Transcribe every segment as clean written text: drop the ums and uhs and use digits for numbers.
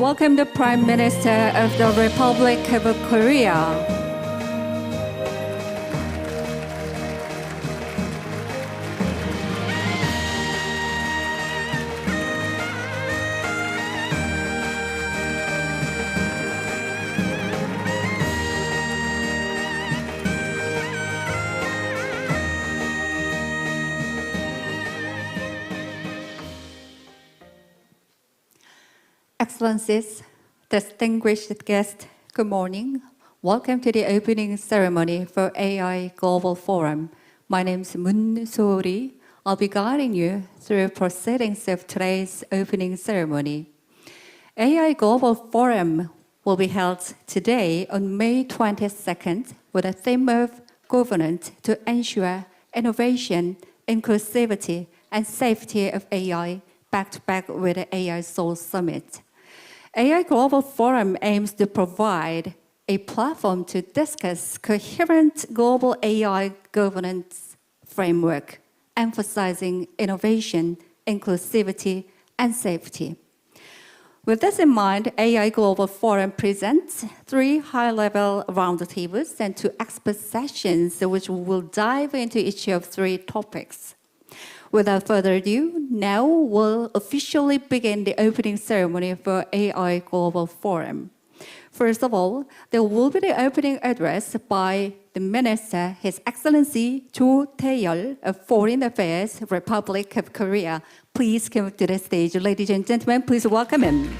welcome the Prime Minister of the Republic of Korea. Excellencies, distinguished guests, good morning. Welcome to the opening ceremony for AI Global Forum. My name is Moon So-ri. I'll be guiding you through proceedings of today's opening ceremony. AI Global Forum will be held today on May 22nd with a theme of governance to ensure innovation, inclusivity, and safety of AI, back-to-back with the AI Seoul Summit. AI Global Forum aims to provide a platform to discuss coherent global AI governance framework, emphasizing innovation, inclusivity, and safety. With this in mind, AI Global Forum presents 3 high-level roundtables and 2 expert sessions, which will dive into each of 3 topics. Without further ado, now we'll officially begin the opening ceremony for AI Global Forum. First of all, there will be the opening address by the Minister, His Excellency Jo Tae-yeol of Foreign Affairs, Republic of Korea. Please come to the stage. Ladies and gentlemen, please welcome him.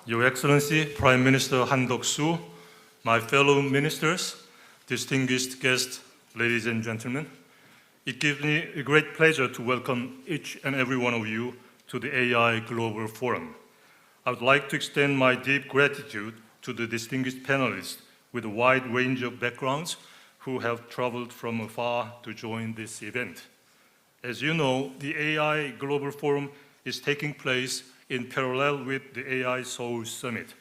Your Excellency, Prime Minister Han Duck-soo, my fellow ministers, distinguished guests, ladies and gentlemen, it gives me a great pleasure to welcome each and every one of you to the AI Global Forum. I would like to extend my deep gratitude to the distinguished panelists with a wide range of backgrounds who have traveled from afar to join this event. As you know, the AI Global Forum is taking place in parallel with the AI Seoul Summit.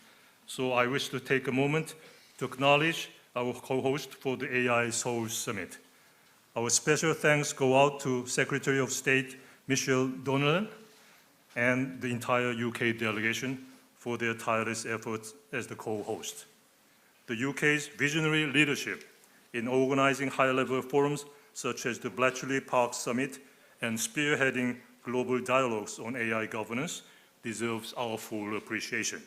So I wish to take a moment to acknowledge our co-host for the AI Seoul Summit. Our special thanks go out to Secretary of State Michelle Donnellan and the entire UK delegation for their tireless efforts as the co-host. The UK's visionary leadership in organizing high-level forums such as the Bletchley Park Summit and spearheading global dialogues on AI governance deserves our full appreciation.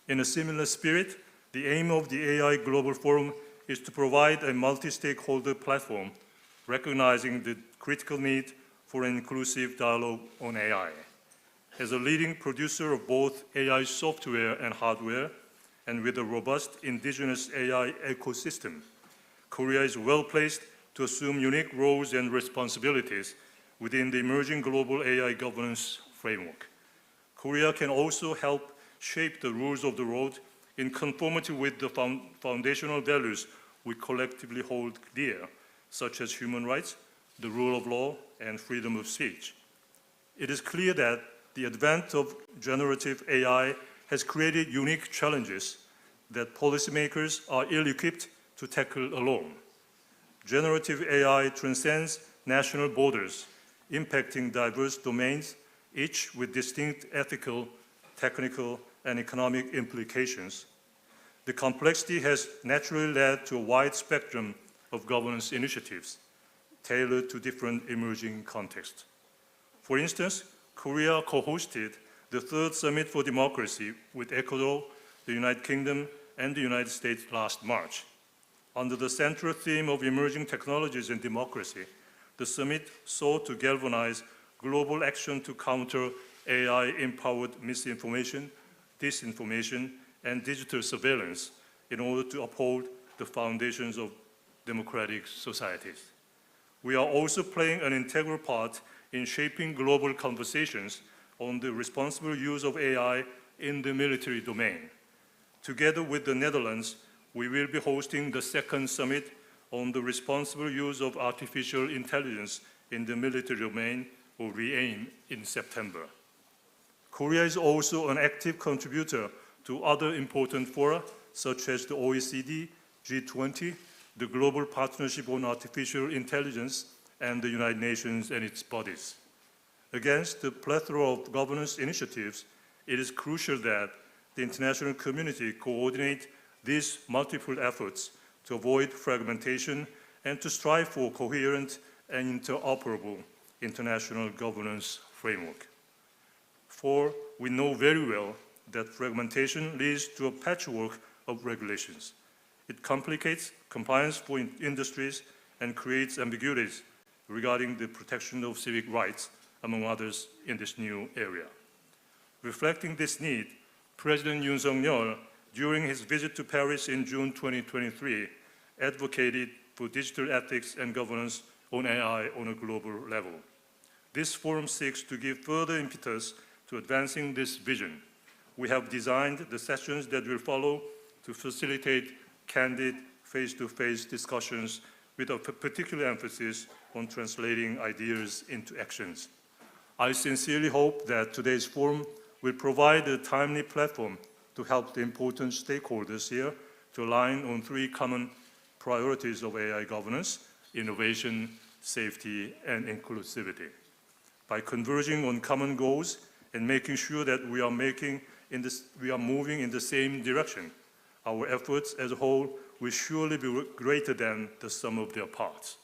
In a similar spirit, the aim of the AI Global Forum is to provide a multi-stakeholder platform recognizing the critical need for an inclusive dialogue on AI. As a leading producer of both AI software and hardware, and with a robust indigenous AI ecosystem, Korea is well placed to assume unique roles and responsibilities within the emerging global AI governance framework. Korea can also help shape the rules of the road in conformity with the foundational values we collectively hold dear, such as human rights, the rule of law, and freedom of speech. It is clear that the advent of generative AI has created unique challenges that policymakers are ill-equipped to tackle alone. Generative AI transcends national borders, impacting diverse domains, each with distinct ethical, technical, and economic implications. The complexity has naturally led to a wide spectrum of governance initiatives tailored to different emerging contexts. For instance, Korea co-hosted the 3rd Summit for Democracy with Ecuador, the United Kingdom, and the United States last March. Under the central theme of emerging technologies and democracy, the summit sought to galvanize global action to counter AI-empowered misinformation, disinformation, and digital surveillance in order to uphold the foundations of democratic societies. We are also playing an integral part in shaping global conversations on the responsible use of AI in the military domain. Together with the Netherlands, we will be hosting the 2nd Summit on the responsible use of artificial intelligence in the military domain, or REAIM, in September. Korea is also an active contributor to other important fora, such as the OECD, G20, the Global Partnership on Artificial Intelligence, and the United Nations and its bodies. Against the plethora of governance initiatives, it is crucial that the international community coordinate these multiple efforts to avoid fragmentation and to strive for coherent and interoperable international governance framework. For we know very well that fragmentation leads to a patchwork of regulations. It complicates compliance for industries and creates ambiguities regarding the protection of civic rights, among others, in this new area. Reflecting this need, President Yoon Suk-yeol, during his visit to Paris in June 2023, advocated for digital ethics and governance on AI on a global level. This forum seeks to give further impetus to advancing this vision. We have designed the sessions that will follow to facilitate candid, face-to-face discussions with a particular emphasis on translating ideas into actions. I sincerely hope that today's forum will provide a timely platform to help the important stakeholders here to align on three common priorities of AI governance: innovation, safety, and inclusivity. By converging on common goals and making sure that we are moving in the same direction, our efforts as a whole will surely be greater than the sum of their parts.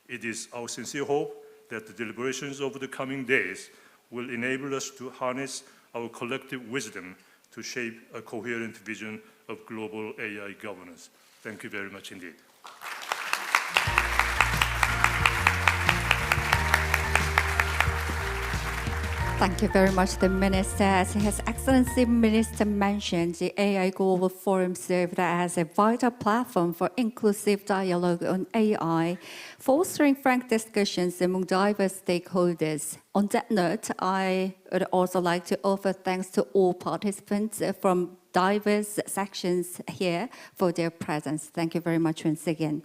It is our sincere hope that the deliberations over the coming days will enable us to harness our collective wisdom to shape a coherent vision of global AI governance. Thank you very much indeed. Thank you very much, the Minister. As His Excellency Minister mentioned, the AI Global Forum served as a vital platform for inclusive dialogue on AI, fostering frank discussions among diverse stakeholders. On that note, I would also like to offer thanks to all participants from diverse sections here for their presence. Thank you very much once again.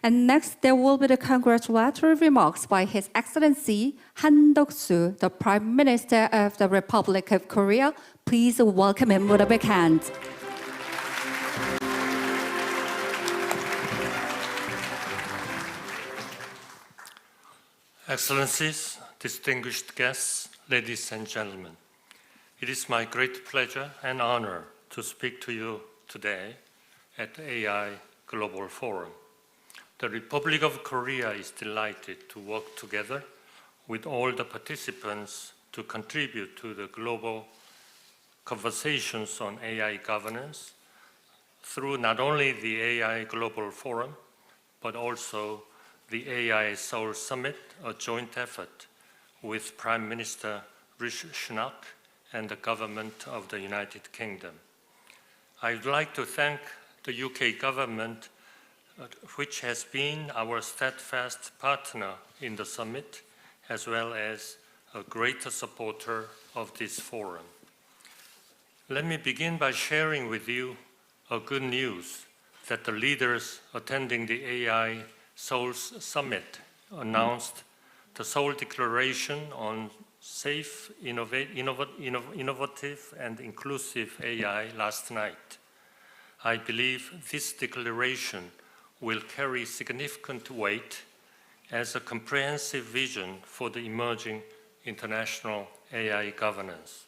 And next, there will be the congratulatory remarks by His Excellency Han Duck-soo, the Prime Minister of the Republic of Korea. Please welcome him with a big hand. Excellencies, distinguished guests, ladies and gentlemen, it is my great pleasure and honor to speak to you today at the AI Global Forum. The Republic of Korea is delighted to work together with all the participants to contribute to the global conversations on AI governance through not only the AI Global Forum, but also the AI Seoul Summit, a joint effort with Prime Minister Rishi Sunak and the government of the United Kingdom. I would like to thank the UK government, which has been our steadfast partner in the summit, as well as a great supporter of this forum. Let me begin by sharing with you a good news that the leaders attending the AI Seoul Summit announced the Seoul Declaration on Safe, Innovative, and Inclusive AI last night. I believe this declaration will carry significant weight as a comprehensive vision for the emerging international AI governance.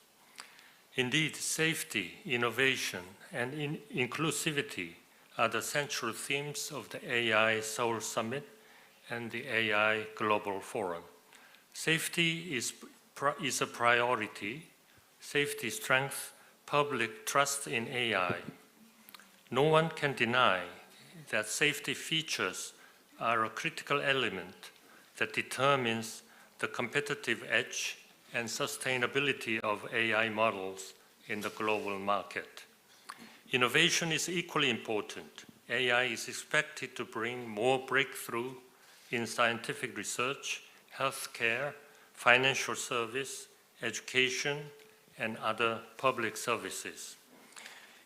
Indeed, safety, innovation, and inclusivity are the central themes of the AI Seoul Summit and the AI Global Forum. Safety is a priority. Safety strengthens public trust in AI. No one can deny that safety features are a critical element that determines the competitive edge and sustainability of AI models in the global market. Innovation is equally important. AI is expected to bring more breakthrough in scientific research, healthcare, financial service, education, and other public services.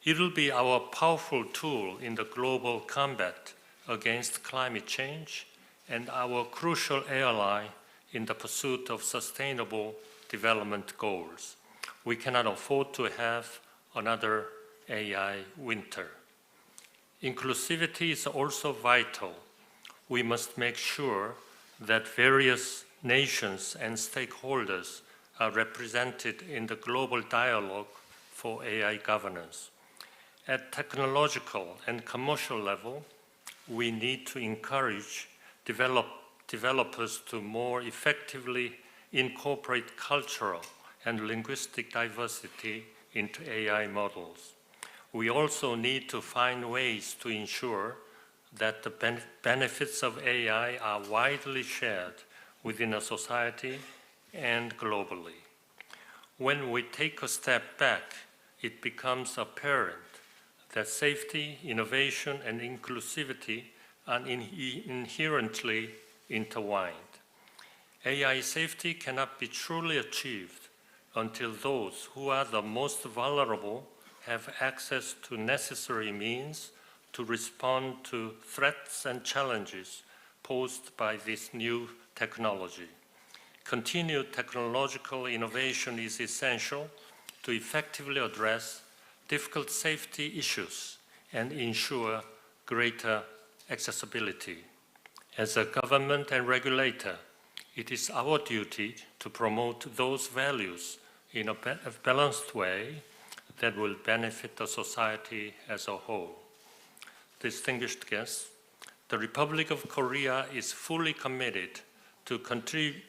It will be our powerful tool in the global combat against climate change and our crucial ally in the pursuit of sustainable development goals. We cannot afford to have another AI winter. Inclusivity is also vital. We must make sure that various nations and stakeholders are represented in the global dialogue for AI governance. At technological and commercial level, we need to encourage developers to more effectively incorporate cultural and linguistic diversity into AI models. We also need to find ways to ensure that the benefits of AI are widely shared within a society and globally. When we take a step back, it becomes apparent that safety, innovation, and inclusivity are inherently intertwined. AI safety cannot be truly achieved until those who are the most vulnerable have access to necessary means to respond to threats and challenges posed by this new technology. Continued technological innovation is essential to effectively address difficult safety issues and ensure greater accessibility. As a government and regulator, it is our duty to promote those values in a balanced way that will benefit the society as a whole. Distinguished guests, the Republic of Korea is fully committed to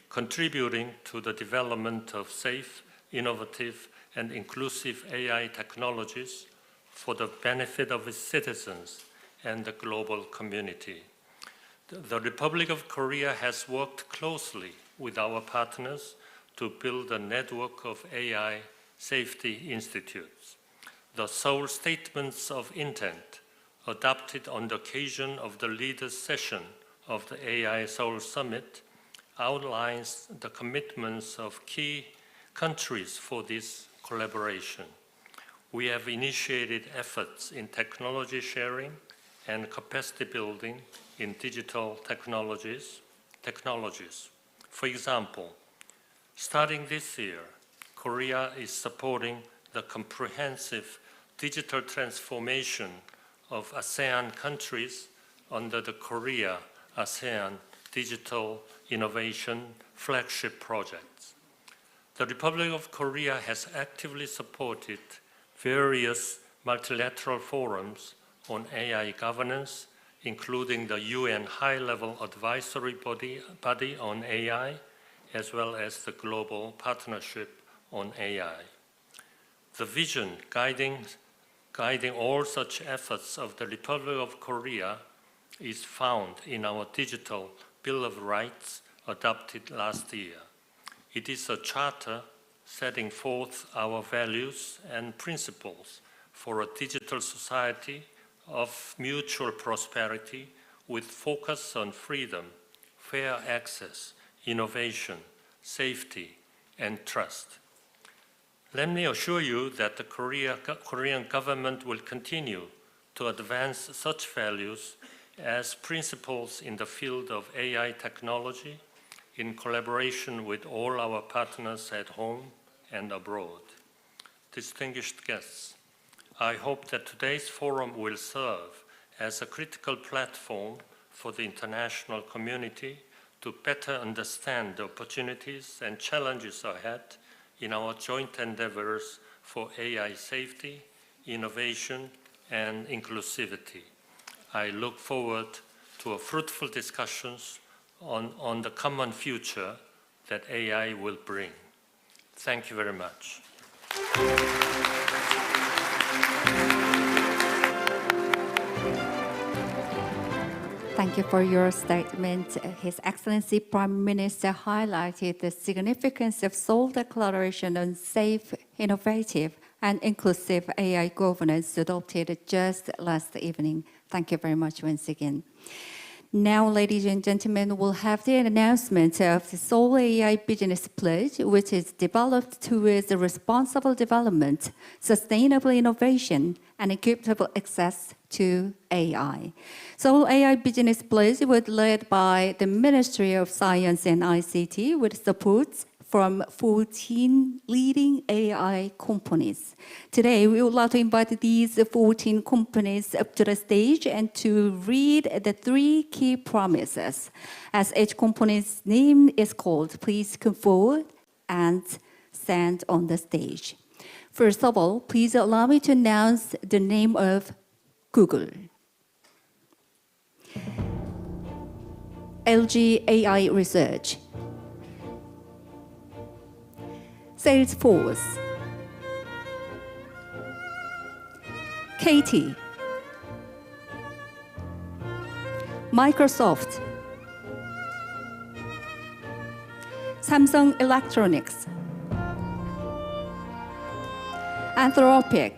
contributing to the development of safe, innovative, and inclusive AI technologies for the benefit of its citizens and the global community. The Republic of Korea has worked closely with our partners to build a network of AI safety institutes. The Seoul Statements of Intent, adopted on the occasion of the leaders' session of the AI Seoul Summit, outlines the commitments of key countries for this collaboration. We have initiated efforts in technology sharing and capacity building in digital technologies. For example, starting this year, Korea is supporting the comprehensive digital transformation of ASEAN countries under the Korea-ASEAN Digital Innovation Flagship Projects. The Republic of Korea has actively supported various multilateral forums on AI governance, including the UN High-Level Advisory Body on AI, as well as the Global Partnership on AI. The vision guiding all such efforts of the Republic of Korea is found in our Digital Bill of Rights adopted last year. It is a charter setting forth our values and principles for a digital society of mutual prosperity with focus on freedom, fair access, innovation, safety, and trust. Let me assure you that the Korean government will continue to advance such values as principles in the field of AI technology in collaboration with all our partners at home and abroad. Distinguished guests, I hope that today's forum will serve as a critical platform for the international community to better understand the opportunities and challenges ahead in our joint endeavors for AI safety, innovation, and inclusivity. I look forward to a fruitful discussions on the common future that AI will bring. Thank you very much. Thank you for your statement. His Excellency Prime Minister highlighted the significance of Seoul Declaration on safe, innovative, and inclusive AI governance adopted just last evening. Thank you very much once again. Now, ladies and gentlemen, we'll have the announcement of the Seoul AI Business Pledge, which is developed towards the responsible development, sustainable innovation, and equitable access to AI. Seoul AI Business Pledge was led by the Ministry of Science and ICT with support from 14 leading AI companies. Today, we would like to invite these 14 companies up to the stage and to read the 3 key promises. As each company's name is called, please come forward and stand on the stage. First of all, please allow me to announce the name of Google. LG AI Research, Salesforce, KT, Microsoft, Samsung Electronics, Anthropic,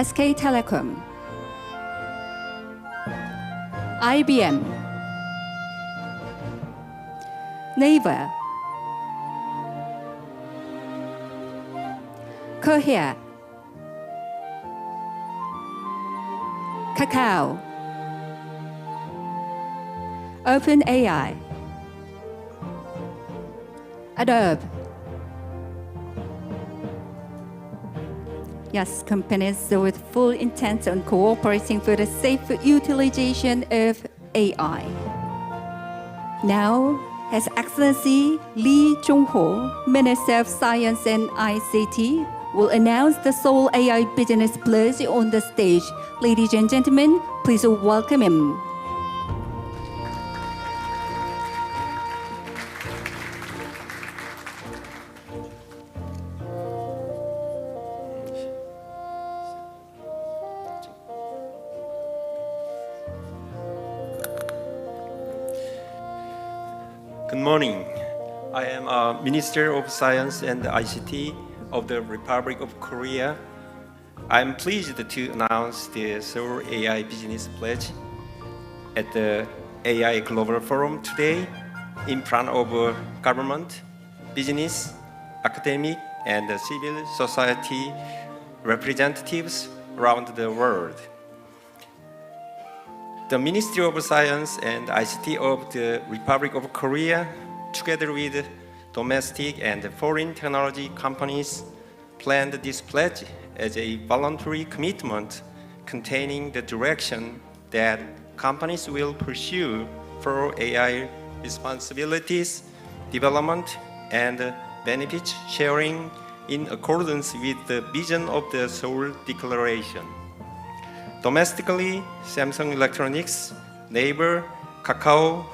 SK Telecom, IBM, Naver, Cohere, Kakao, OpenAI, Adobe. Yes, companies with full intent on cooperating for the safe utilization of AI. Now, His Excellency Lee Jong-ho, Minister of Science and ICT, will announce the Seoul AI Business Pledge on the stage. Ladies and gentlemen, please welcome him. Good morning. I am a Minister of Science and ICT of the Republic of Korea. I am pleased to announce the Seoul AI Business Pledge at the AI Global Forum today in front of government, business, academic, and civil society representatives around the world. The Ministry of Science and ICT of the Republic of Korea, together with domestic and foreign technology companies, planned this pledge as a voluntary commitment containing the direction that companies will pursue for AI responsibilities, development, and benefit sharing in accordance with the vision of the Seoul Declaration. Domestically, Samsung Electronics, Raibert, Kakao,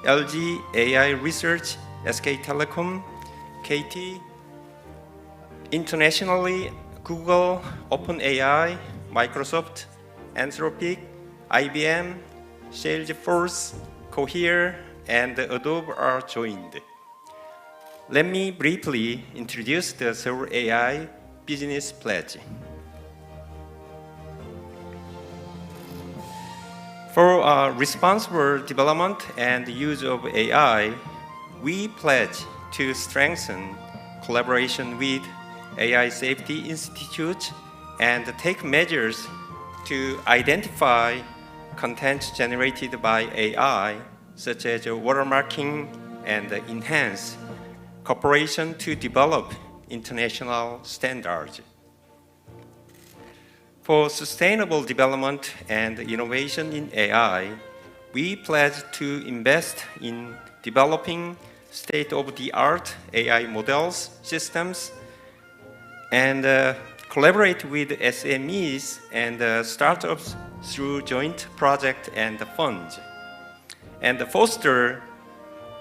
LG AI Research, SK Telecom, KT. Internationally, Google, OpenAI, Microsoft, Anthropic, IBM, Salesforce, Cohere, and Adobe are joined. Let me briefly introduce the Seoul AI Business Pledge. For responsible development and use of AI, we pledge to strengthen collaboration with AI Safety Institute and take measures to identify content generated by AI, such as watermarking, and enhance cooperation to develop international standards. For sustainable development and innovation in AI, we pledge to invest in developing state-of-the-art AI models, systems, and collaborate with SMEs and startups through joint projects and funds, and foster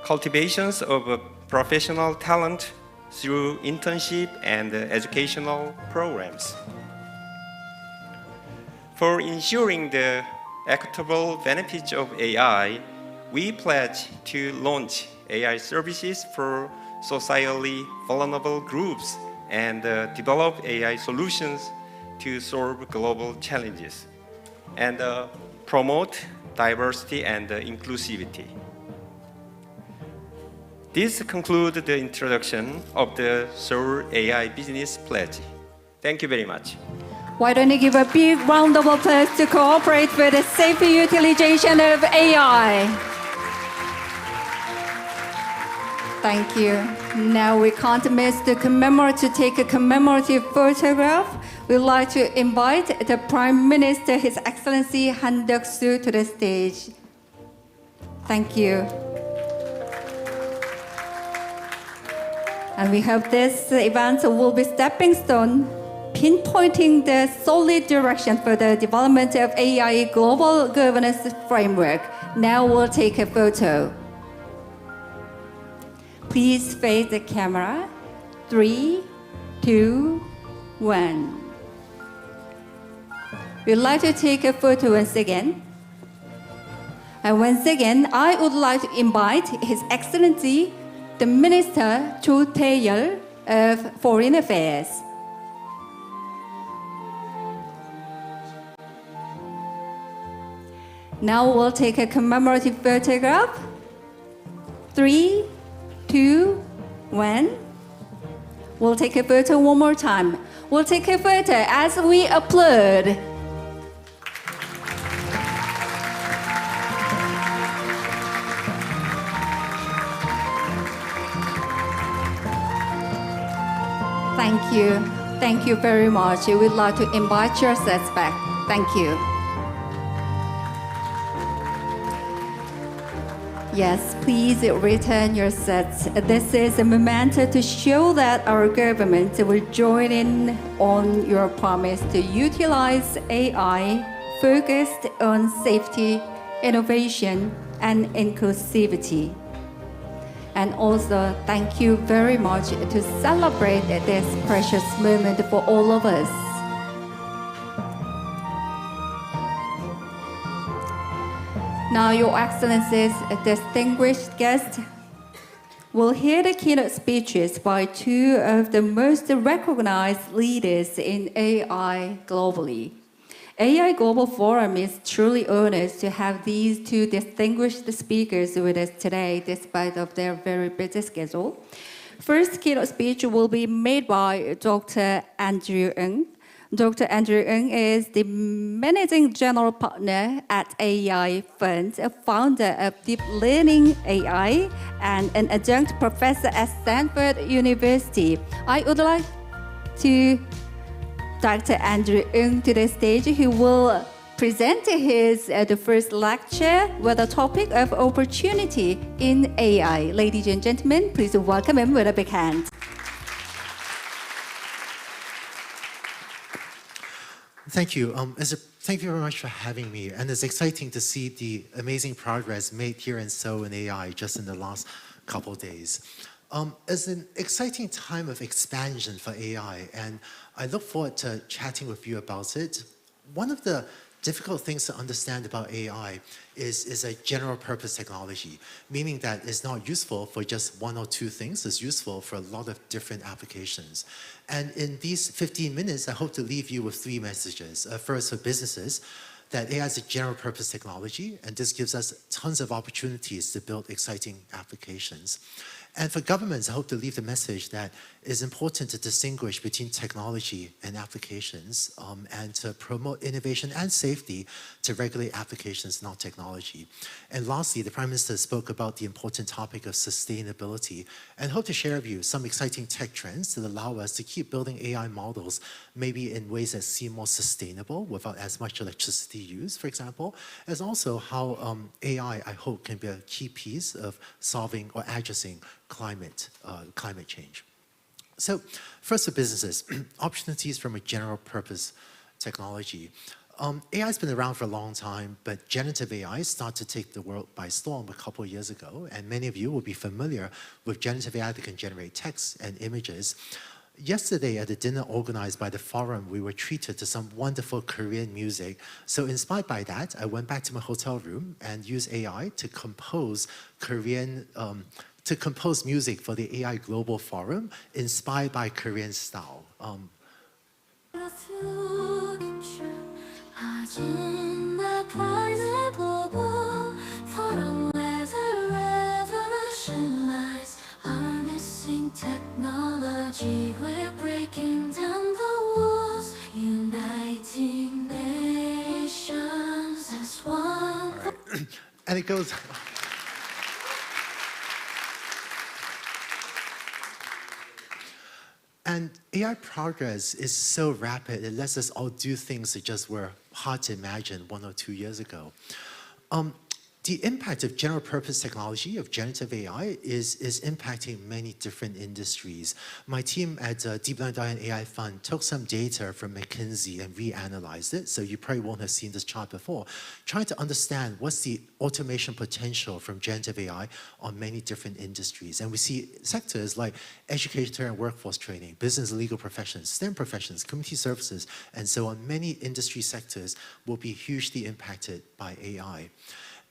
cultivations of professional talent through internship and educational programs. For ensuring the equitable benefits of AI, we pledge to launch AI services for socially vulnerable groups and develop AI solutions to solve global challenges and promote diversity and inclusivity. This concludes the introduction of the Seoul AI Business Pledge. Thank you very much. Why don't you give a big round of applause to cooperate for the safe utilization of AI? Thank you. Now we can't miss to take a commemorative photograph. We'd like to invite the Prime Minister, His Excellency Han Duck-soo, to the stage. Thank you. And we hope this event will be stepping stone, pinpointing the solid direction for the development of AI global governance framework. Now we'll take a photo. Please face the camera. 3, 2, 1. We'd like to take a photo once again. And once again, I would like to invite His Excellency, the Minister Cho Tae-yeol of Foreign Affairs. Now we'll take a commemorative photograph. 3, 2, 1. We'll take a photo one more time. We'll take a photo as we applaud. Thank you. Thank you very much. We'd like to invite your sets back. Thank you. Yes, please return your sets. This is a memento to show that our government will join in on your promise to utilize AI focused on safety, innovation, and inclusivity. And also, thank you very much to celebrate this precious moment for all of us. Now, Your Excellencies, distinguished guests, we'll hear the keynote speeches by two of the most recognized leaders in AI globally. AI Global Forum is truly honored to have these two distinguished speakers with us today, despite of their very busy schedule. First keynote speech will be made by Dr. Andrew Ng. Dr. Andrew Ng is the Managing General Partner at AI Fund, a founder of Deep Learning AI, and an adjunct professor at Stanford University. I would like to Dr. Andrew Ng to the stage, who will present the first lecture with the topic of opportunity in AI. Ladies and gentlemen, please welcome him with a big hand. Thank you. Thank you very much for having me. And it's exciting to see the amazing progress made here in Seoul in AI just in the last couple of days. It's an exciting time of expansion for AI, and I look forward to chatting with you about it. One of the difficult things to understand about AI is a general purpose technology, meaning that it's not useful for just one or two things. It's useful for a lot of different applications. And in these 15 minutes, I hope to leave you with three messages. First, for businesses, that AI is a general purpose technology, and this gives us tons of opportunities to build exciting applications. And for governments, I hope to leave the message that it's important to distinguish between technology and applications, and to promote innovation and safety to regulate applications, not technology. And lastly, the Prime Minister spoke about the important topic of sustainability, and hope to share with you some exciting tech trends that allow us to keep building AI models, maybe in ways that seem more sustainable without as much electricity used, for example, as also how AI, I hope, can be a key piece of solving or addressing climate change. So first for businesses, opportunities from a general purpose technology. AI has been around for a long time, but generative AI started to take the world by storm a couple of years ago, and many of you will be familiar with generative AI that can generate text and images. Yesterday at a dinner organized by the forum, we were treated to some wonderful Korean music. So inspired by that, I went back to my hotel room and used AI to compose music for the AI Global Forum, inspired by Korean style. Technology, we're breaking down the walls, uniting nations as one. And it goes... And AI progress is so rapid, it lets us all do things that just were hard to imagine 1 or 2 years ago. The impact of general purpose technology, of generative AI, is impacting many different industries. My team at Deep Learning and AI Fund took some data from McKinsey and reanalyzed it, so you probably won't have seen this chart before, trying to understand what's the automation potential from generative AI on many different industries. And we see sectors like education and workforce training, business and legal professions, STEM professions, community services, and so on. Many industry sectors will be hugely impacted by AI.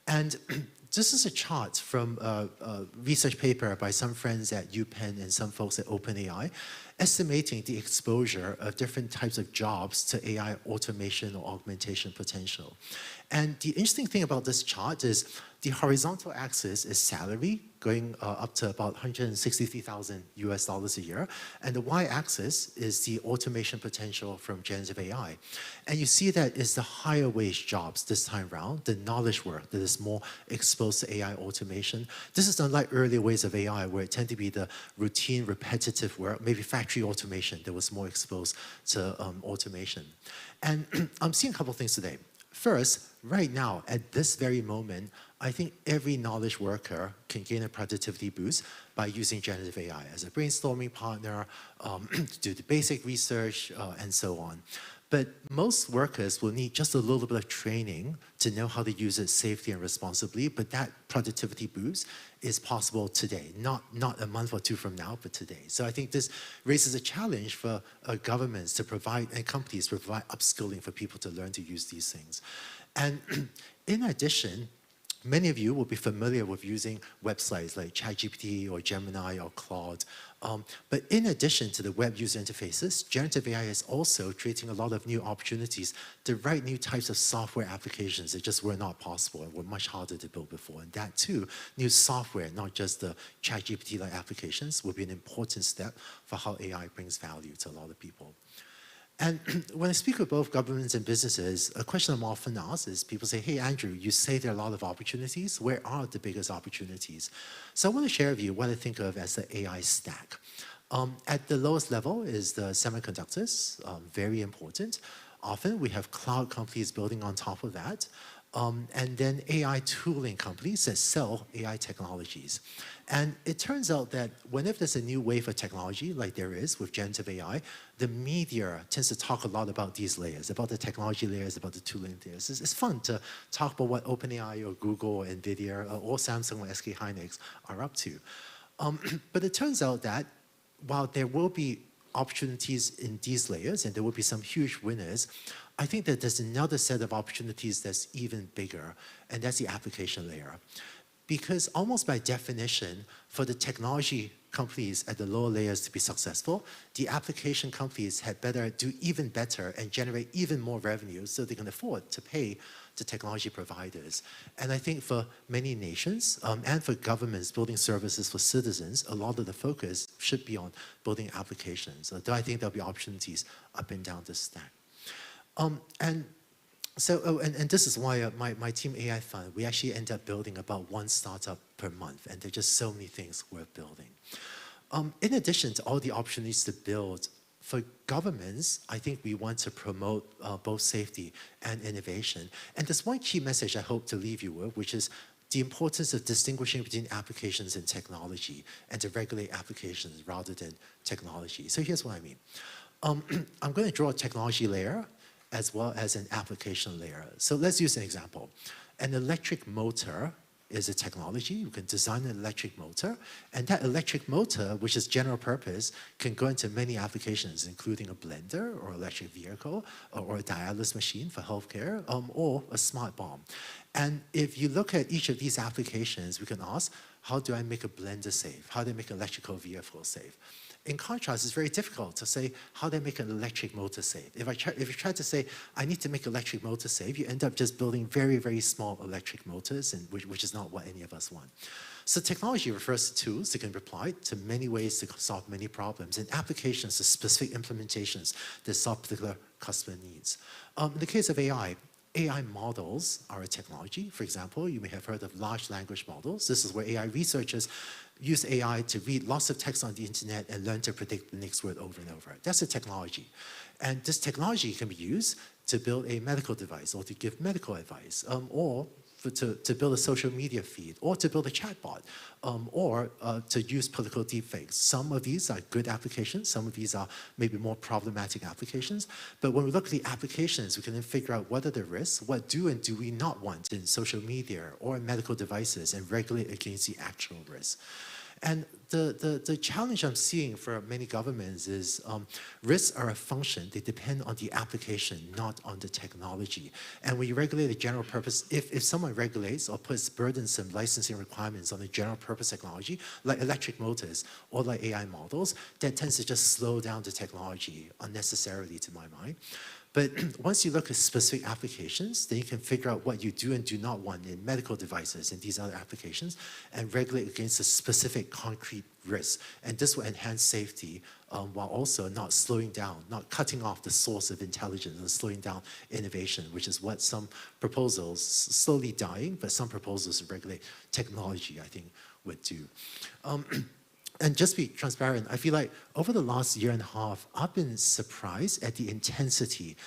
And this is a chart from a research paper by some friends at UPenn and some folks at OpenAI, estimating the exposure of different types of jobs to AI automation or augmentation potential. And the interesting thing about this chart is the horizontal axis is salary, going up to about $163,000 US a year, and the y-axis is the automation potential from generative AI. And you see that it's the higher wage jobs this time around, the knowledge work that is more exposed to AI automation. This is unlike earlier ways of AI where it tended to be the routine, repetitive work, maybe factory automation that was more exposed to automation. And I'm seeing a couple of things today. First, right now, at this very moment, I think every knowledge worker can gain a productivity boost by using generative AI as a brainstorming partner, to do the basic research, and so on. But most workers will need just a little bit of training to know how to use it safely and responsibly, but that productivity boost is possible today, not a month or two from now, but today. So I think this raises a challenge for governments to provide, and companies to provide upskilling for people to learn to use these things. And in addition, many of you will be familiar with using websites like ChatGPT or Gemini or Claude. But in addition to the web user interfaces, generative AI is also creating a lot of new opportunities to write new types of software applications that just were not possible and were much harder to build before. And that too, new software, not just the ChatGPT-like applications, will be an important step for how AI brings value to a lot of people. And when I speak with both governments and businesses, a question I'm often asked is people say, hey, Andrew, you say there are a lot of opportunities. Where are the biggest opportunities? So I want to share with you what I think of as the AI stack. At the lowest level is the semiconductors, very important. Often we have cloud companies building on top of that. And then AI tooling companies that sell AI technologies. And it turns out that whenever there's a new wave of technology, like there is with generative AI, the media tends to talk a lot about these layers, about the technology layers, about the tooling layers. It's fun to talk about what OpenAI or Google or NVIDIA or Samsung or SK Hynix are up to. But it turns out that while there will be opportunities in these layers and there will be some huge winners, I think that there's another set of opportunities that's even bigger, and that's the application layer. Because almost by definition, for the technology companies at the lower layers to be successful, the application companies had better do even better and generate even more revenue so they can afford to pay the technology providers. And I think for many nations and for governments building services for citizens, a lot of the focus should be on building applications. Though I think there'll be opportunities up and down the stack. And this is why my team AI Fund, we actually end up building about one startup per month, and there are just so many things we're building. In addition to all the opportunities to build, for governments, I think we want to promote both safety and innovation. And there's one key message I hope to leave you with, which is the importance of distinguishing between applications and technology, and to regulate applications rather than technology. So here's what I mean. I'm going to draw a technology layer as well as an application layer. So let's use an example. An electric motor is a technology. You can design an electric motor, and that electric motor, which is general purpose, can go into many applications, including a blender or electric vehicle or a dialysis machine for healthcare, or a smart bomb. And if you look at each of these applications, we can ask, how do I make a blender safe? How do I make an electrical vehicle safe? In contrast, it's very difficult to say, how do I make an electric motor safe? If you try to say, I need to make electric motor safe, you end up just building very, very small electric motors, and which is not what any of us want. So technology refers to tools that can be applied to many ways to solve many problems, and applications to specific implementations that solve particular customer needs. In the case of AI, AI models are a technology. For example, you may have heard of large language models. This is where AI researchers use AI to read lots of text on the internet and learn to predict the next word over and over. That's a technology. And this technology can be used to build a medical device or to give medical advice, or to build a social media feed, or to build a chatbot, or to use political deepfakes. Some of these are good applications, some of these are maybe more problematic applications. But when we look at the applications, we can then figure out what are the risks, what do and do we not want in social media or in medical devices, and regulate against the actual risks. And the challenge I'm seeing for many governments is risks are a function. They depend on the application, not on the technology. And when you regulate a general purpose, if someone regulates or puts burdensome licensing requirements on a general purpose technology, like electric motors or like AI models, that tends to just slow down the technology unnecessarily, to my mind. But once you look at specific applications, then you can figure out what you do and do not want in medical devices and these other applications and regulate against a specific concrete risk. And this will enhance safety while also not slowing down, not cutting off the source of intelligence and slowing down innovation, which is what some proposals, slowly dying, but some proposals to regulate technology, I think, would do. And just be transparent, I feel like over the last year and a half, I've been surprised at the intensity,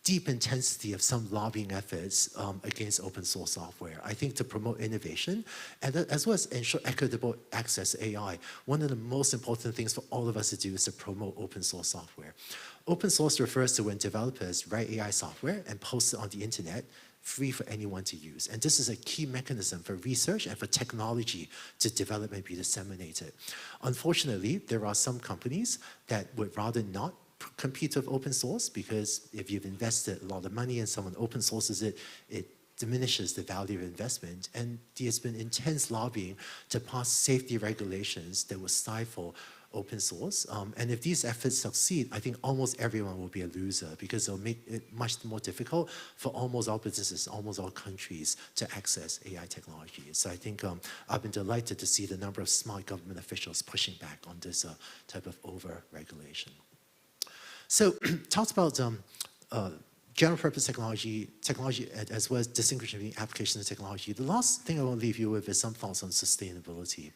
deep intensity of some lobbying efforts against open source software. I think to promote innovation, and as well as ensure equitable access to AI, one of the most important things for all of us to do is to promote open source software. Open source refers to when developers write AI software and post it on the internet, free for anyone to use. And this is a key mechanism for research and for technology to develop and be disseminated. Unfortunately, there are some companies that would rather not compete with open source because if you've invested a lot of money and someone open sources it, it diminishes the value of investment. And there's been intense lobbying to pass safety regulations that will stifle open source. And if these efforts succeed, I think almost everyone will be a loser because it'll make it much more difficult for almost all businesses, almost all countries to access AI technology. So I think I've been delighted to see the number of smart government officials pushing back on this type of over-regulation. So talked about general purpose technology as well as distinguishing between application and technology. The last thing I want to leave you with is some thoughts on sustainability.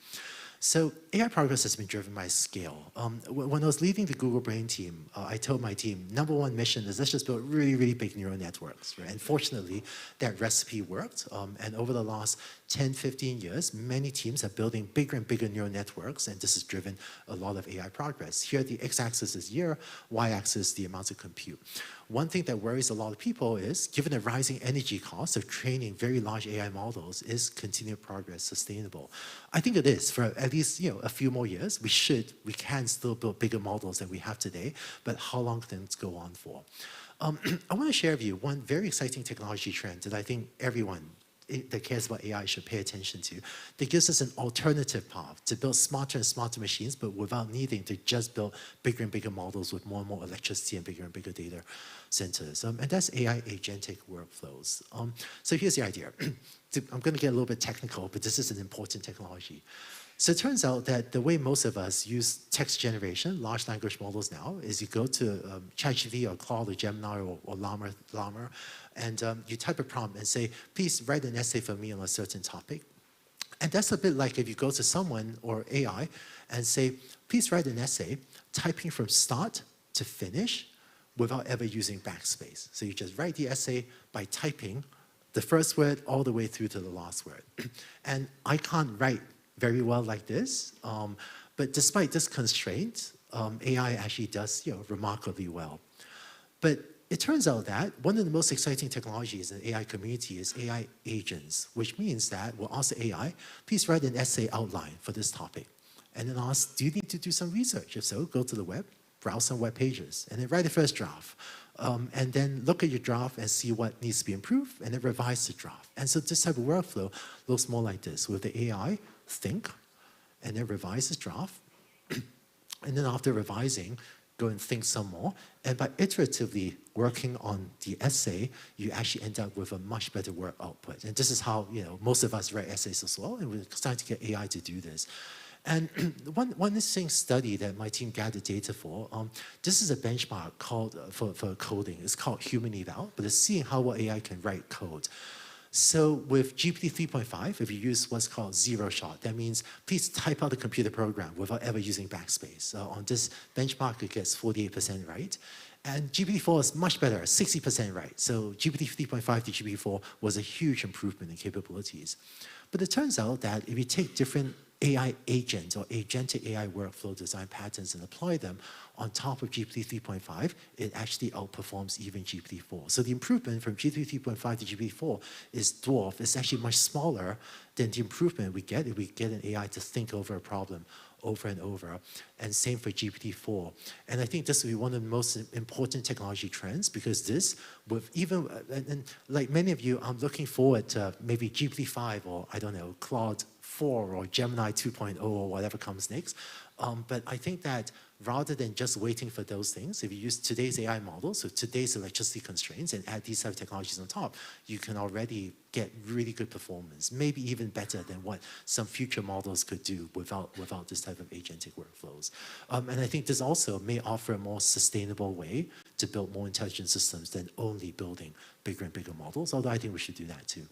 So AI progress has been driven by scale. When I was leading the Google Brain team, I told my team, #1 mission is let's just build really, really big neural networks, right? And fortunately, that recipe worked. And over the last 10, 15 years, many teams are building bigger and bigger neural networks, and this has driven a lot of AI progress. Here, the x-axis is year, y-axis, the amount of compute. One thing that worries a lot of people is, given the rising energy costs of training very large AI models, is continued progress sustainable? I think it is. For at least a few more years, we can still build bigger models than we have today, but how long can it go on for? I want to share with you one very exciting technology trend that I think everyone that cares about AI should pay attention to, that gives us an alternative path to build smarter and smarter machines, but without needing to just build bigger and bigger models with more and more electricity and bigger data centers. And that's AI agentic workflows. So here's the idea. I'm going to get a little bit technical, but this is an important technology. So it turns out that the way most of us use text generation, large language models now, is you go to ChatGPT or Claude or Gemini or Llama, and you type a prompt and say, please write an essay for me on a certain topic. And that's a bit like if you go to someone or AI and say, please write an essay, typing from start to finish without ever using backspace. So you just write the essay by typing the first word all the way through to the last word. And I can't write very well like this, but despite this constraint, AI actually does remarkably well. But it turns out that one of the most exciting technologies in the AI community is AI agents, which means that we'll ask the AI, please write an essay outline for this topic. And then ask, do you need to do some research? If so, go to the web, browse some web pages, and then write the first draft. And then look at your draft and see what needs to be improved, and then revise the draft. And so this type of workflow looks more like this, with the AI think, and then revise the draft, and then after revising, go and think some more. And by iteratively working on the essay, you actually end up with a much better work output. And this is how most of us write essays as well, and we're starting to get AI to do this. And one interesting study that my team gathered data for, this is a benchmark called for coding. It's called human eval, but it's seeing how well AI can write code. So with GPT 3.5, if you use what's called zero shot, that means please type out the computer program without ever using backspace. On this benchmark, it gets 48% right. And GPT-4 is much better, 60% right. So GPT 3.5 to GPT-4 was a huge improvement in capabilities. But it turns out that if you take different AI agents or agentic AI workflow design patterns and apply them on top of GPT 3.5, it actually outperforms even GPT-4. So the improvement from GPT 3.5 to GPT-4 is dwarfed. It's actually much smaller than the improvement we get if we get an AI to think over a problem over and over, and same for GPT-4. And I think this will be one of the most important technology trends, because this, with even, and like many of you, I'm looking forward to maybe GPT-5 or, I don't know, Claude 4 or Gemini 2.0 or whatever comes next. But I think that rather than just waiting for those things, if you use today's AI models, so today's electricity constraints, and add these type of technologies on top, you can already get really good performance, maybe even better than what some future models could do without this type of agentic workflows. And I think this also may offer a more sustainable way to build more intelligent systems than only building bigger and bigger models, although I think we should do that too.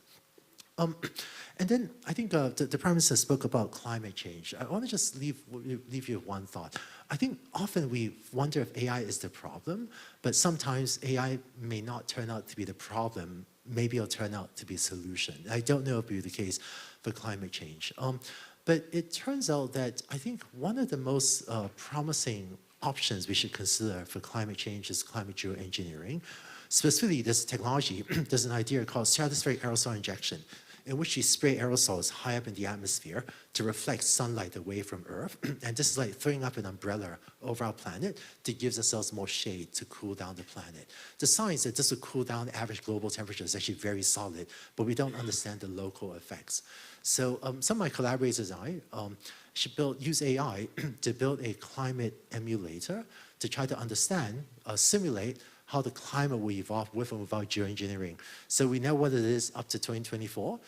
And then I think the Prime Minister spoke about climate change. I want to just leave you with one thought. I think often we wonder if AI is the problem, but sometimes AI may not turn out to be the problem. Maybe it'll turn out to be a solution. I don't know if it'll be the case for climate change. But it turns out that I think one of the most promising options we should consider for climate change is climate geoengineering. Specifically, this technology, there's an idea called stratospheric aerosol injection, in which you spray aerosols high up in the atmosphere to reflect sunlight away from Earth. And this is like throwing up an umbrella over our planet to give ourselves more shade to cool down the planet. The science that this will cool down the average global temperature is actually very solid, but we don't understand the local effects. So some of my collaborators and I should use AI to build a climate emulator to try to understand, simulate how the climate will evolve with and without geoengineering. So we know what it is up to 2024.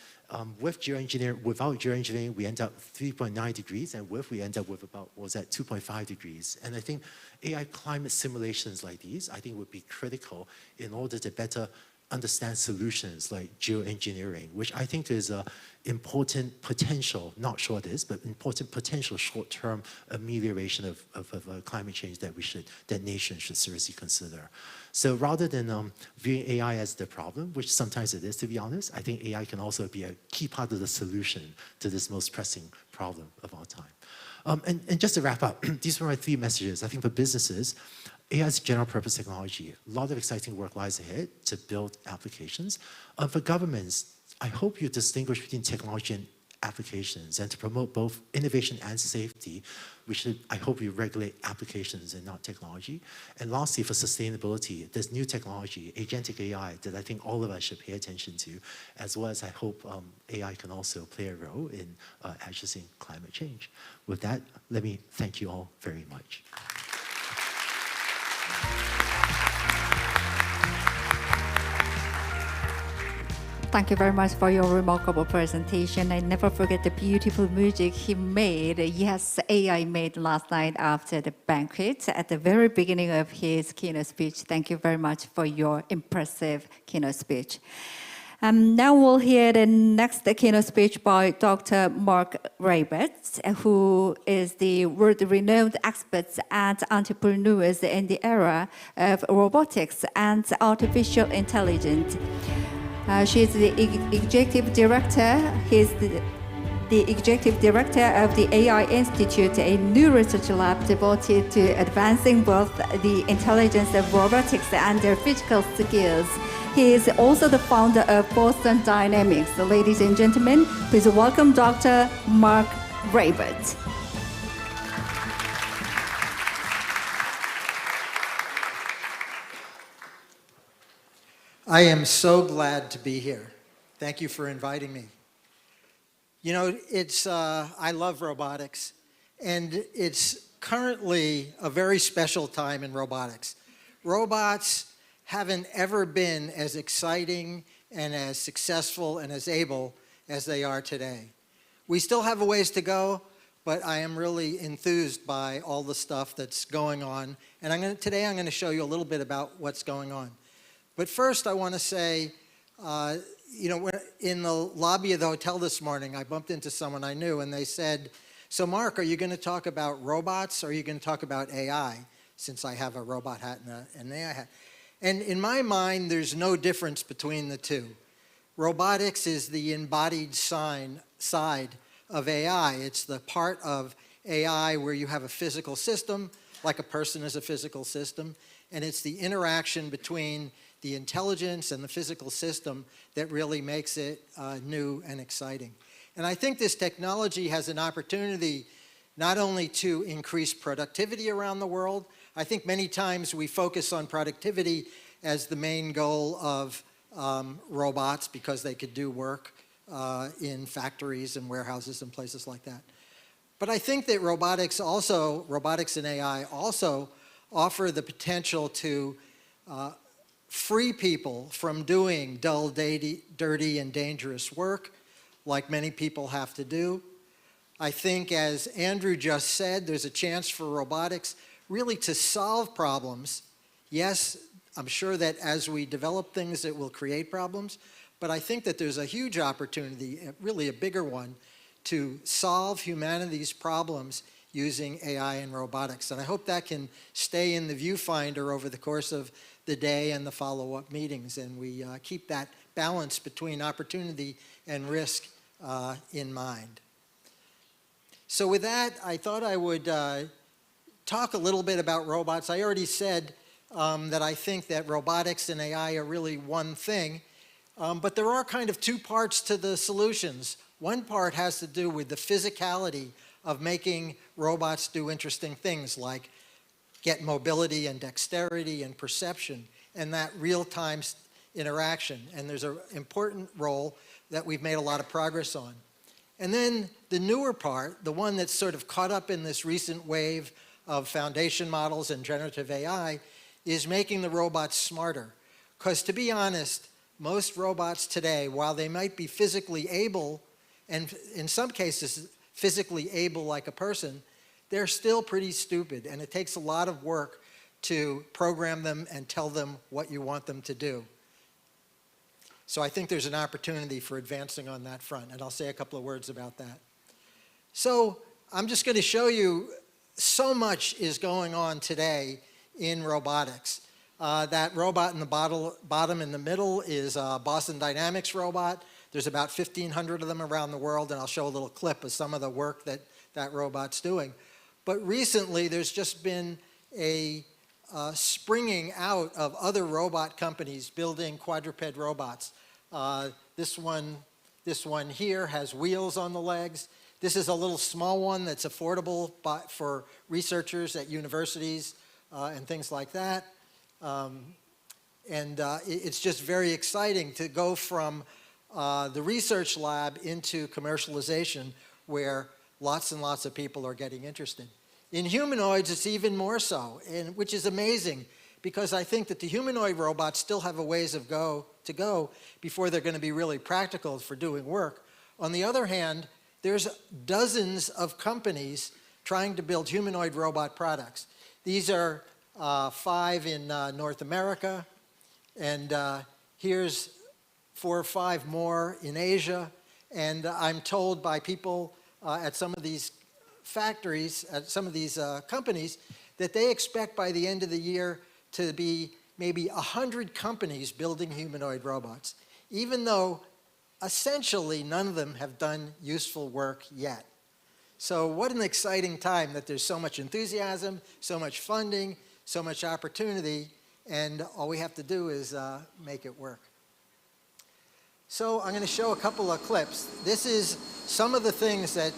Without geoengineering, we end up 3.9 degrees, and we end up with about, 2.5 degrees. And I think AI climate simulations like these, I think would be critical in order to better understand solutions like geoengineering, which I think is an important potential, not sure it is, but important potential short-term amelioration of climate change that nations should seriously consider. So rather than viewing AI as the problem, which sometimes it is, to be honest, I think AI can also be a key part of the solution to this most pressing problem of our time. And just to wrap up, these were my 3 messages. I think for businesses, AI is general purpose technology. A lot of exciting work lies ahead to build applications. For governments, I hope you distinguish between technology and applications, and to promote both innovation and safety, I hope you regulate applications and not technology. And lastly, for sustainability, there's new technology, agentic AI, that I think all of us should pay attention to, as well as I hope AI can also play a role in addressing climate change. With that, let me thank you all very much. Thank you very much for your remarkable presentation. I never forget the beautiful music he made. Yes, AI made last night after the banquet at the very beginning of his keynote speech. Thank you very much for your impressive keynote speech. Now we'll hear the next keynote speech by Dr. Mark Raibert, who is the world-renowned expert and entrepreneurs in the era of robotics and artificial intelligence. She is the executive director. He's the executive director of the AI Institute, a new research lab devoted to advancing both the intelligence of robotics and their physical skills. He is also the founder of Boston Dynamics. Ladies and gentlemen, please welcome Dr. Mark Raibert. I am so glad to be here. Thank you for inviting me. You know, I love robotics, and it's currently a very special time in robotics. Robots haven't ever been as exciting and as successful and as able as they are today. We still have a ways to go, but I am really enthused by all the stuff that's going on. And today I'm going to show you a little bit about what's going on. But first I want to say, in the lobby of the hotel this morning, I bumped into someone I knew, and they said, "So Mark, are you going to talk about robots, or are you going to talk about AI?" Since I have a robot hat and an AI hat. And in my mind, there's no difference between the two. Robotics is the embodied side of AI. It's the part of AI where you have a physical system, like a person is a physical system, and it's the interaction between the intelligence and the physical system that really makes it new and exciting. And I think this technology has an opportunity not only to increase productivity around the world. I think many times we focus on productivity as the main goal of robots because they could do work in factories and warehouses and places like that. But I think that robotics and AI also offer the potential to free people from doing dull, dirty, and dangerous work like many people have to do. I think, as Andrew just said, there's a chance for robotics really to solve problems. Yes, I'm sure that as we develop things, it will create problems, but I think that there's a huge opportunity, really a bigger one, to solve humanity's problems using AI and robotics. And I hope that can stay in the viewfinder over the course of the day and the follow-up meetings, and we keep that balance between opportunity and risk in mind. So with that, I thought I would talk a little bit about robots. I already said that I think that robotics and AI are really one thing, but there are kind of two parts to the solutions. One part has to do with the physicality of making robots do interesting things like get mobility and dexterity and perception and that real-time interaction. And there's an important role that we've made a lot of progress on. And then the newer part, the one that's sort of caught up in this recent wave of foundation models and generative AI, is making the robots smarter. Because to be honest, most robots today, while they might be physically able, and in some cases physically able like a person, they're still pretty stupid, and it takes a lot of work to program them and tell them what you want them to do. So I think there's an opportunity for advancing on that front, and I'll say a couple of words about that. So I'm just going to show you so much is going on today in robotics. That robot in the bottom in the middle is a Boston Dynamics robot. There's about 1,500 of them around the world, and I'll show a little clip of some of the work that that robot's doing. But recently, there's just been a springing out of other robot companies building quadruped robots. This one here has wheels on the legs. This is a little small one that's affordable for researchers at universities and things like that. It's just very exciting to go from the research lab into commercialization where lots and lots of people are getting interested. In humanoids, it's even more so, which is amazing because I think that the humanoid robots still have a ways to go before they're going to be really practical for doing work. On the other hand, there's dozens of companies trying to build humanoid robot products. These are 5 in North America, and here's 4 or 5 more in Asia. And I'm told by people at some of these factories, at some of these companies, that they expect by the end of the year to be maybe 100 companies building humanoid robots, even though essentially none of them have done useful work yet. So what an exciting time that there's so much enthusiasm, so much funding, so much opportunity, and all we have to do is make it work. So I'm going to show a couple of clips. This is some of the things that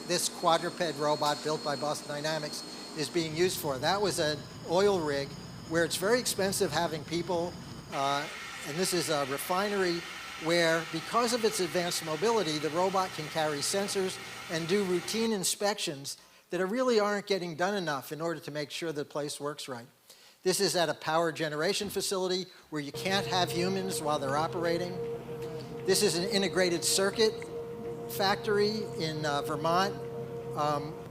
this quadruped robot built by Boston Dynamics is being used for. That was an oil rig where it's very expensive having people, and this is a refinery where, because of its advanced mobility, the robot can carry sensors and do routine inspections that really aren't getting done enough in order to make sure the place works right. This is at a power generation facility where you can't have humans while they're operating. This is an integrated circuit factory in Vermont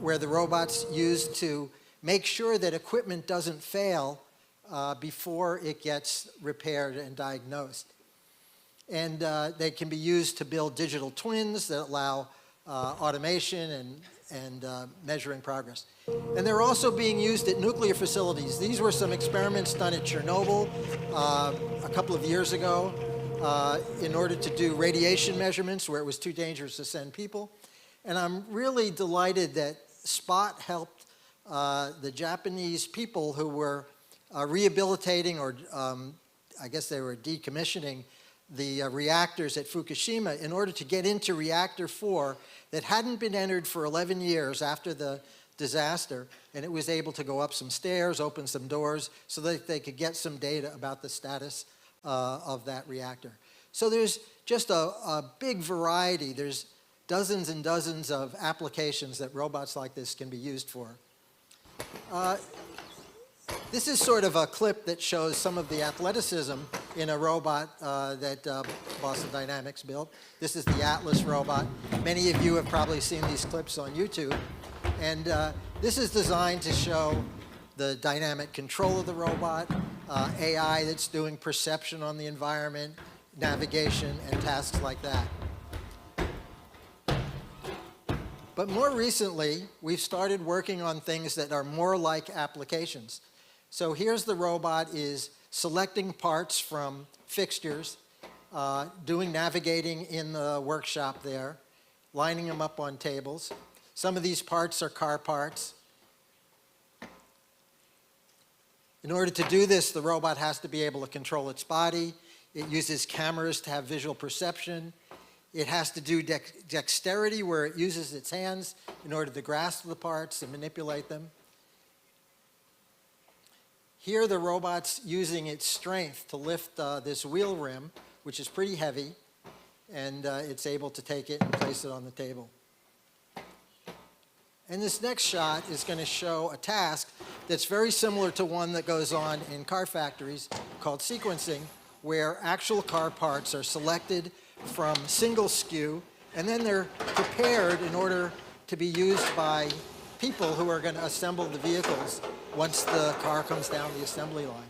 where the robot's used to make sure that equipment doesn't fail before it gets repaired and diagnosed. And they can be used to build digital twins that allow automation and measuring progress. And they're also being used at nuclear facilities. These were some experiments done at Chernobyl a couple of years ago in order to do radiation measurements where it was too dangerous to send people. And I'm really delighted that SPOT helped the Japanese people who were rehabilitating, or I guess they were decommissioning, the reactors at Fukushima in order to get into reactor 4 that hadn't been entered for 11 years after the disaster, and it was able to go up some stairs, open some doors, so that they could get some data about the status of that reactor. So there's just a big variety. There's dozens and dozens of applications that robots like this can be used for. This is sort of a clip that shows some of the athleticism in a robot that Boston Dynamics built. This is the Atlas robot. Many of you have probably seen these clips on YouTube. And this is designed to show the dynamic control of the robot, AI that's doing perception on the environment, navigation, and tasks like that. But more recently, we've started working on things that are more like applications. So here's the robot is selecting parts from fixtures, doing navigating in the workshop there, lining them up on tables. Some of these parts are car parts. In order to do this, the robot has to be able to control its body. It uses cameras to have visual perception. It has to do dexterity, where it uses its hands in order to grasp the parts and manipulate them. Here the robot's using its strength to lift this wheel rim, which is pretty heavy, and it's able to take it and place it on the table. And this next shot is going to show a task that's very similar to one that goes on in car factories called sequencing, where actual car parts are selected from single SKU, and then they're prepared in order to be used by people who are going to assemble the vehicles once the car comes down the assembly line.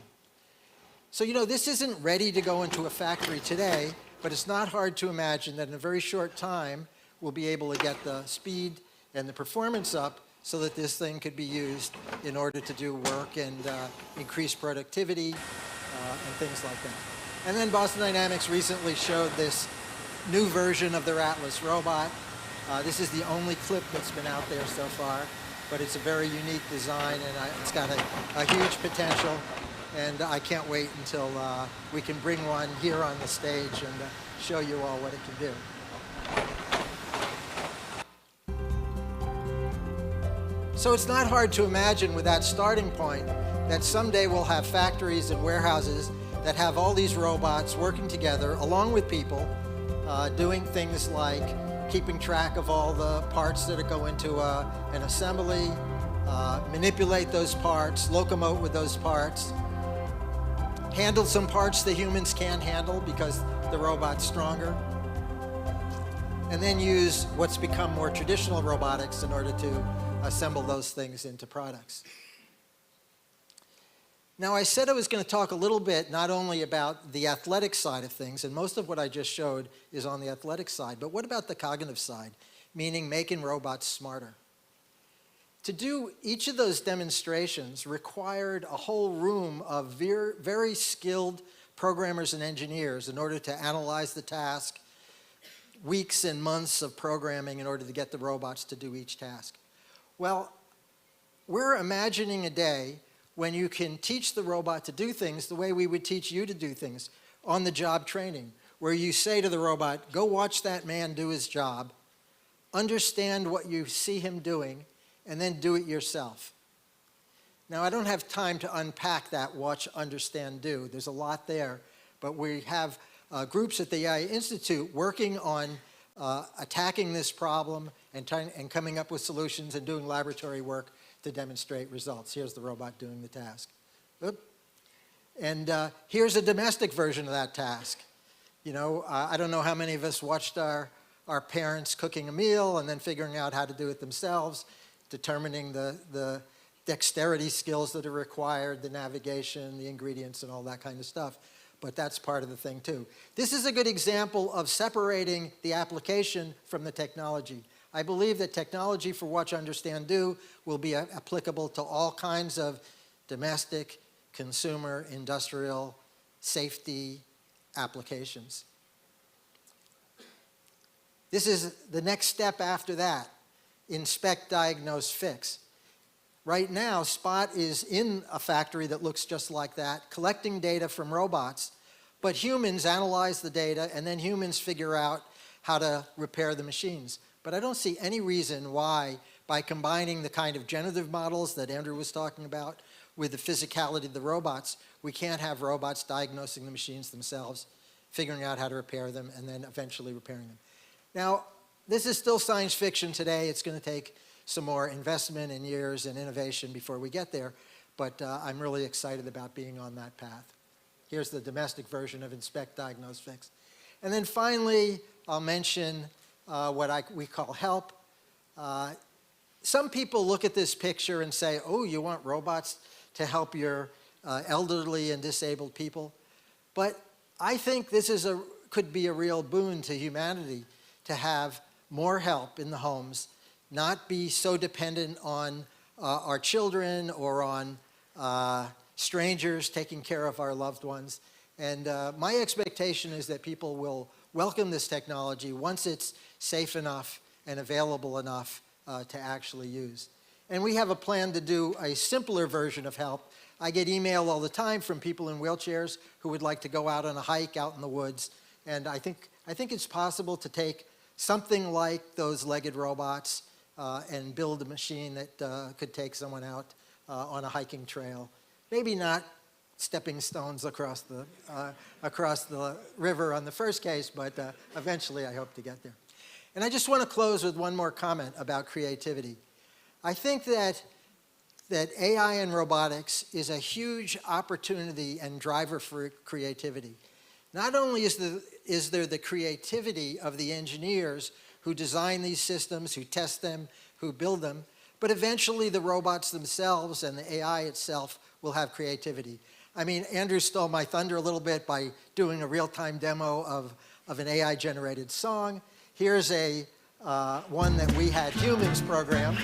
So, you know, this isn't ready to go into a factory today, but it's not hard to imagine that in a very short time, we'll be able to get the speed and the performance up so that this thing could be used in order to do work and increase productivity and things like that. And then Boston Dynamics recently showed this new version of their Atlas robot. This is the only clip that's been out there so far, but it's a very unique design, and it's got a huge potential, and I can't wait until we can bring one here on the stage and show you all what it can do. So it's not hard to imagine with that starting point that someday we'll have factories and warehouses that have all these robots working together along with people, doing things like keeping track of all the parts that go into an assembly, manipulate those parts, locomote with those parts, handle some parts the humans can't handle because the robot's stronger, and then use what's become more traditional robotics in order to assemble those things into products. Now, I said I was going to talk a little bit not only about the athletic side of things, and most of what I just showed is on the athletic side, but what about the cognitive side, meaning making robots smarter? To do each of those demonstrations required a whole room of very skilled programmers and engineers in order to analyze the task, weeks and months of programming in order to get the robots to do each task. Well, we're imagining a day when you can teach the robot to do things the way we would teach you to do things, on-the-job training, where you say to the robot, go watch that man do his job, understand what you see him doing, and then do it yourself. Now, I don't have time to unpack that watch, understand, do. There's a lot there, but we have groups at the AI Institute working on attacking this problem and coming up with solutions and doing laboratory work to demonstrate results. Here's the robot doing the task. Oop. And here's a domestic version of that task. You know, I don't know how many of us watched our our parents cooking a meal and then figuring out how to do it themselves, determining the dexterity skills that are required, the navigation, the ingredients, and all that kind of stuff. But that's part of the thing too. This is a good example of separating the application from the technology. I believe that technology for Watch, Understand, Do will be applicable to all kinds of domestic, consumer, industrial, safety applications. This is the next step after that: inspect, diagnose, fix. Right now, Spot is in a factory that looks just like that, collecting data from robots, but humans analyze the data, and then humans figure out how to repair the machines. But I don't see any reason why, by combining the kind of generative models that Andrew was talking about with the physicality of the robots, we can't have robots diagnosing the machines themselves, figuring out how to repair them, and then eventually repairing them. Now, this is still science fiction today. It's going to take some more investment and years and innovation before we get there, but I'm really excited about being on that path. Here's the domestic version of Inspect, Diagnose, Fix. And then finally, I'll mention what we call help. Some people look at this picture and say, oh, you want robots to help your elderly and disabled people? But I think this could be a real boon to humanity, to have more help in the homes, not be so dependent on our children or on strangers taking care of our loved ones. And my expectation is that people will welcome this technology once it's safe enough and available enough to actually use. And we have a plan to do a simpler version of help. I get email all the time from people in wheelchairs who would like to go out on a hike out in the woods. And I think it's possible to take something like those legged robots and build a machine that could take someone out on a hiking trail. Maybe not stepping stones across the river on the first case, but eventually I hope to get there. And I just want to close with one more comment about creativity. I think that AI and robotics is a huge opportunity and driver for creativity. Not only is there the creativity of the engineers who design these systems, who test them, who build them, but eventually the robots themselves and the AI itself will have creativity. I mean, Andrew stole my thunder a little bit by doing a real-time demo of an AI-generated song. Here's one that we had humans program.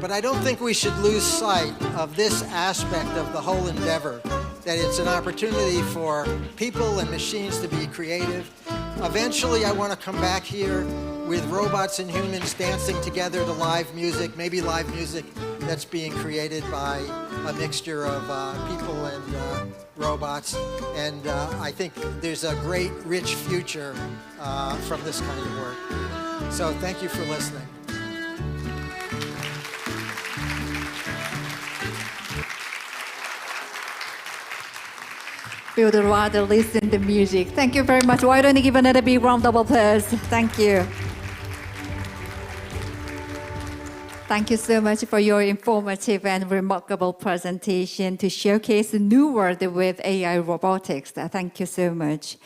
But I don't think we should lose sight of this aspect of the whole endeavor, that it's an opportunity for people and machines to be creative. Eventually, I want to come back here with robots and humans dancing together to live music, maybe live music that's being created by a mixture of people and robots. And I think there's a great, rich future from this kind of work. So thank you for listening. We would rather listen to music. Thank you very much. Why don't you give another big round of applause? Thank you. Thank you so much for your informative and remarkable presentation to showcase the new world with AI robotics. Thank you so much.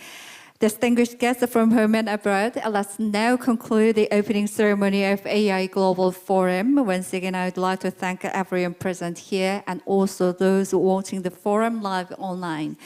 Distinguished guests from home and abroad, let's now conclude the opening ceremony of AI Global Forum. Once again, I would like to thank everyone present here and also those watching the forum live online.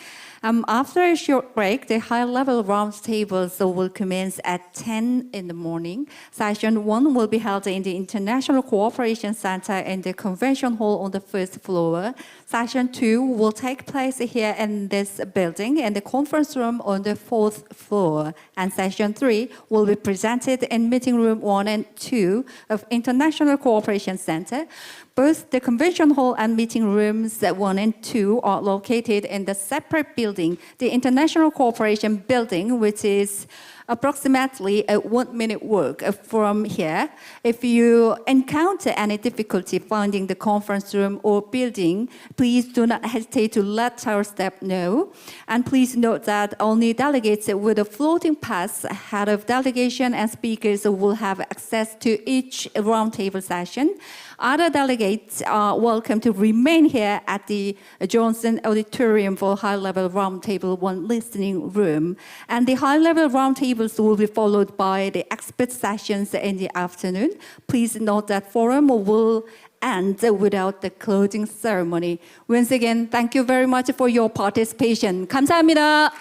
After a short break, the high-level roundtables will commence at 10 in the morning. Session 1 will be held in the International Cooperation Center in the Convention Hall on the first floor. Session 2 will take place here in this building in the conference room on the 4th floor. And Session 3 will be presented in Meeting Room 1 and 2 of International Cooperation Center. Both the convention hall and meeting rooms 1 and 2 are located in the separate building, the International Cooperation Building, which is approximately a 1-minute walk from here. If you encounter any difficulty finding the conference room or building, please do not hesitate to let our staff know. And please note that only delegates with a floating pass, head of delegation, and speakers will have access to each roundtable session. Other delegates are welcome to remain here at the Johnson Auditorium for high-level roundtable 1 listening room. And the high-level roundtables will be followed by the expert sessions in the afternoon. Please note that forum will end without the closing ceremony. Once again, thank you very much for your participation. 감사합니다.